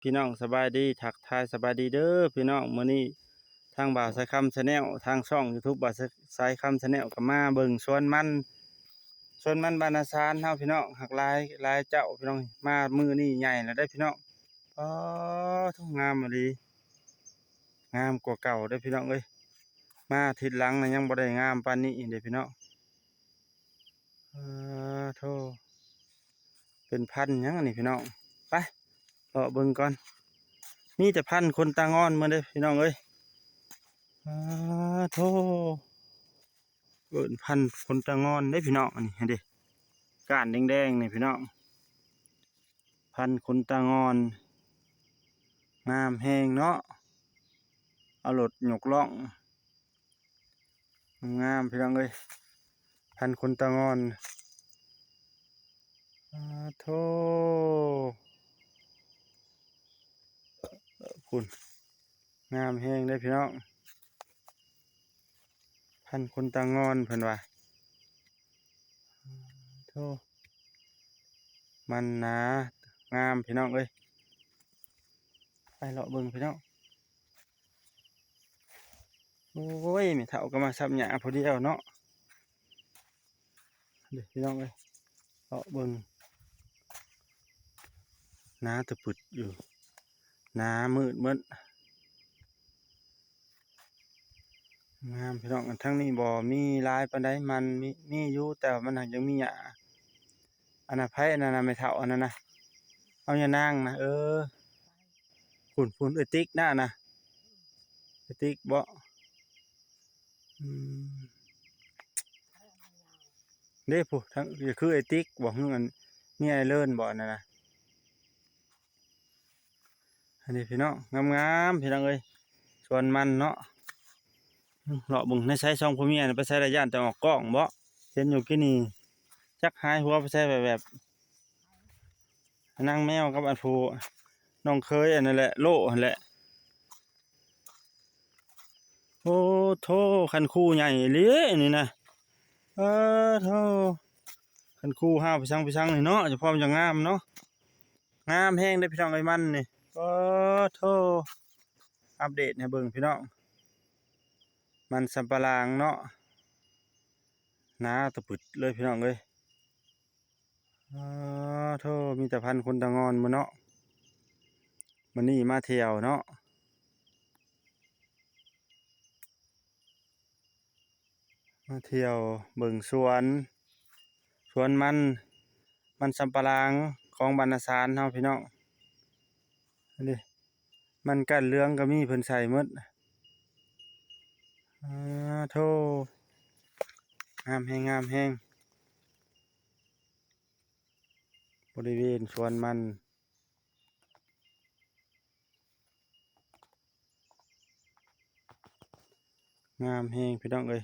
พี่น้องสบายดีทักทายสบายดีเด้อพี่น้องมื้อนี้ทางบ่าวสายคำชาแนลทางช่อง YouTube บ่าวสายคำชาแนลก็มาเบิ่งสวนมันบานนาซานเฮาพี่น้องหักหลายเจ้าพี่น้องมามื้อนี้ใหญ่แล้วได้อพี่น้องอ๋อทุกงามดีงามกว่าเก่าเด้อพี่น้องเอ้ยมาอาทิศหลังน่ะยังบ่ได้งามปานนี้เด้อพี่น้องโธ่เป็นพันธุ์หยังอันนี้พี่น้องไปเลาะเบิ่งก่อนมีแต่พันธุ์คนตางอนมาเด้อพี่น้องเอ้ยโธ่เกินพันธุ์คนตางอนได้อพี่น้องอันนี้เห็นดิก้านแดงๆนี่พี่น้องพันธุ์คนตางอนงามแฮงเนาะเอารถยกล่องงามพี่น้องเอ้ยพันธุ์คนตางอนโธ่คุณงามแฮงได้อพี่น้องพันธุ์คนตางอนเพิ่นว่าโธ่มันหนางามพี่น้องเอ้ยไปเลาะเบิ่งพี่น้องโอ้ยไม่เท่าก็มาซับหญ้าพอดีแล้วเนาะเดี๋ยวพี่น้องเอ้ยเลาะเบิ่งหน้าตะปุดอยู่หน้ามืดมืดงามพี่น้องทั้งนี้บ่มีลายปานใดมันมีอยู่แต่ว่ามันยังมีหญ้าอันน่ะไผอันนั้นน่ะไม่เท่าอันนั้นนะเอาอย่านางนะฝุ่นเอ้ยติ๊กหน้านะไอ้ติ๊กบ่อืมเด้ผู้ทั้งคือไอ้ติ๊กบ่ฮืออันมีไอ้เลิศบ่นั่นน่ะอันนี้พี่น้องงามๆพี่น้องเอ้ยสวนมันเนาะเลาะเบิ่งในไสช่องพ่อเมียน่ะไปใช้ระยะแต่ออกกล้องบ่เห็นอยู่กินนี่จักหายหัวไปใช้แบบนางแมวกับอันผู้น้องเคยอันนั้นแหละโลนั่นแหละโอ้โธ่คันคูใหญ่อีหลีนี่นะโธ่คันคูห้าวไปชังนี่เนาะเฉพาะมันจะงามเนาะงามแฮงเด้อพี่น้องเอ้ยมันนี่โธ่อัปเดตให้เบิ่งพี่น้องมันสำปะหลังเนาะหนาตะปึดเลยพี่น้องเอ้ยโธ่มีแต่พันธุ์คนตางอนมื้อเนาะมื้อนี้มาเที่ยวเนาะมาเที่ยวเบิ่งสวนมันสำปะหลังของบรรณสารเฮาพี่น้องอันนี้มันก้านเหลืองก็มีเพิ่นใส่หมดโธ่งามแฮงบริเวณสวนมันงามแฮงพี่น้องเอ้ย